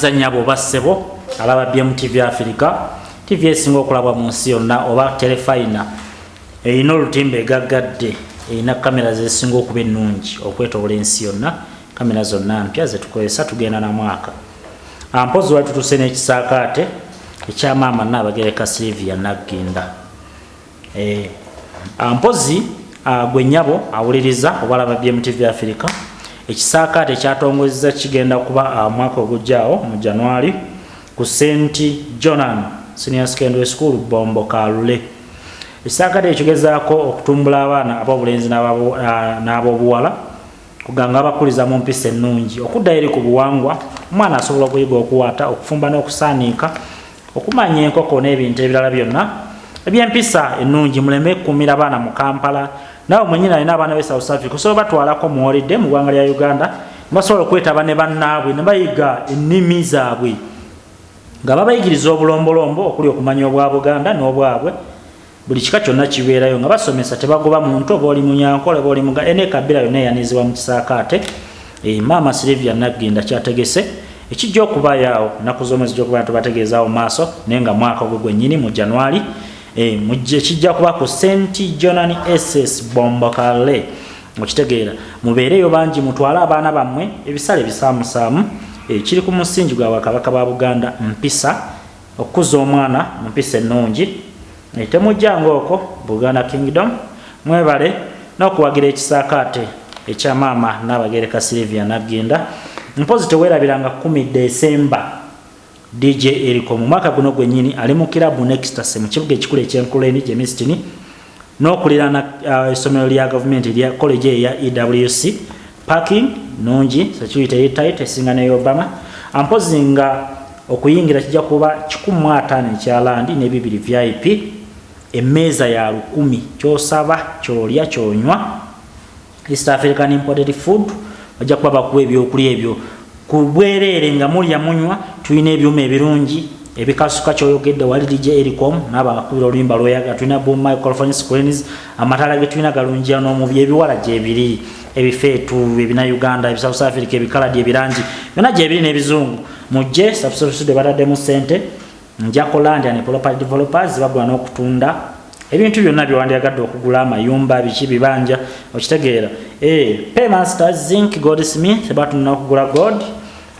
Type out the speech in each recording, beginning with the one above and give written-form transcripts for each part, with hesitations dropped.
kizanya boba sebo alaba BMTV Africa TV esinga okulabwa mu nsi yonna oba telefina ino lutimbe gaggadde ina kamera zesinga okuba ennungi okwetola ensi yonna kamera zonna mpya zetukozesa tugenda na mwaka ampozi watu tusene ekisakaate ekya maama Nabagereka Sylvia Nagginda ampozi gwenyabo awuliriza obalaba BMTV Africa ekisakaate kyatongozza kigenda kuba mwaka ogujjaawo mu January ku St Jonan Senior Secondary School Bombo Kalule ekisakaate ekigezaako okutumbula abaana ab'obulenzi n'ab'obuwala kuganga abakuliza mu mpisa ennungi okudda eri ku buwangwa omwana asobola okuyiga okuwaata okufumba n'okusaanika okumanya enkoko n'ebintu ebirala byonna eby'empisa ennungi muleme kukumira abaana mu Kampala nawe mwenyina alina abaana be South Africa osobola batwalako mu holiday mu ggwanga lya Uganda basobola okwetaba ne bannaabwe ne bayiga ennimi zaabwe nga babayigiriza obulombolombo okuli okumanya obwa Buganda n'obwabwe buli kika kyonna kibeerayo nga basomesa tebagoba muntu oba oli munyankole oba oli muga ene kabira yonna eyanizibwa mu kisakaate maama Sylvia Nagginda kyategese ekijja okubayaawo nnaku z'omwe zijja okuba tubategeezaawo maaso naye nga mwaka ogwo gwennyini mu January mujje kijja kuba ku St Jonan SS Bombo Kalule okitegeera mubeereyo bangi mutwale abaana bammwe ebisale bisaamusaamu kiri ku musingi gwa Bakabaka ba Buganda mpisa okuza omwana mpisa ennungi temujjanga okwo Buganda Kingdom mwebale n'okuwagira ekisakaate ekya maama Nabagereka Sylvia Nagginda mpozi teweerabiranga 10 December DJ eriko mu mwaka guno gwennyini ali mu kilabu Nextase mu kibuga ekikulu eky'Enkuleni Gemistini n'okulirana essomero lya government lya college ya EWC parking nungi security tight esinga ne Obama ampozi nga okuyingira kijja kuba 15 ekyalandi ne 2 VIP emmeeza ya 10 kyosaba kyolya kyonywa East African imported food bajja kuba bakuwa ebyokulya ebyo ku bwereere nga mulya munywa tulina ebyuma ebirungi ebikasuka kyoyogedde wali DJ Ericom n'abakubira oluyimba lwoyaga tulina boom microphone screens amatala ge tulina galungi n'omubi ebiwala gye biri ebifeetu ebina Uganda ebi South Africa ebikaladi ebirangi byonna gye biri n'ebizungu mujje substitute batadde mu ssente Njakoland and property developers bagula n'okutunda ebintu byonna byewandyagadde okugula amayumba biki bibanja okitegeera Paymasters Zinc Goldsmith batunda okugula gold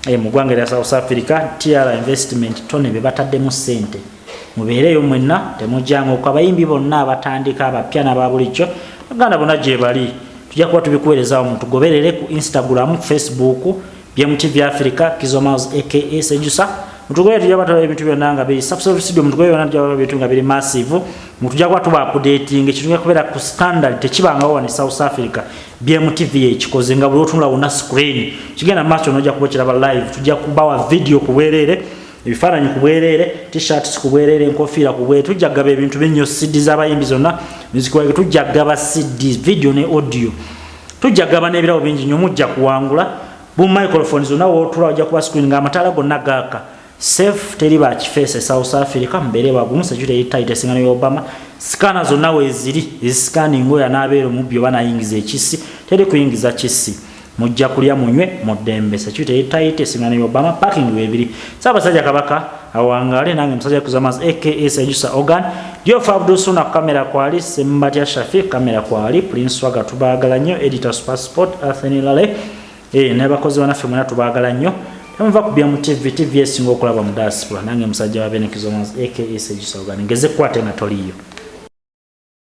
mu ggwanga lya South Africa TR investment tone be batadde mu ssente mubeereyo mwenna temujjanga okwo abayimbi bonna abatandika abapya n'ababulijjo Baganda bonna gye bali tujja kuba tubikuweerezaawo mutugoberere ku Instagram Facebook BMTV Africa Kizomas aka Sejusa mutugoye tujja batala ebintu byonna nga biri subscribe studio mutugoye byonna tujja ebintu nga biri massive mutujja kuba tuba updating ekitujja kubeera ku standard tekibangawo ne South Africa BMTV ekikoze nga buli otunula wonna screen kigenda maaso nojja kuba kiraba live tujja kubawa video kubwerere ebifaananyi kubwerere t-shirts kubwerere enkofiira kubwerere tujja gaba ebintu bennyo CD z'abayimbi zonna music wage tujja gaba CD video ne audio tujja gaba n'ebirawo bingi nnyo mujja kuwangula bu microphones zonna wotula wajja kuba screen nga amatala gonna gaaka safe teriba kifeese South Africa mbere bagumu security tight esinga ne Obama scanner zonna weziri scanning oya n'abeero mu byo banayingiza ekisi teri kuyingiza kisi mujja kulya munywe muddembe security tight esinga ne Obama parking webiri Ssaabasajja Kabaka awangale nange musajja Kizomas aka Sejusa Organ Diofa Abdul Suna kamera kwali Sembatya Shafiq kamera kwali Prince Waga tubaagala nnyo editor passport Athenilale n'abakozi banaffe mwena tubaagala nnyo Tamva kubya mu TV esinga okulaba mu diaspora nange musajja wa Bene Kizomas aka Sejusa Organ ngeze kwate na toliyo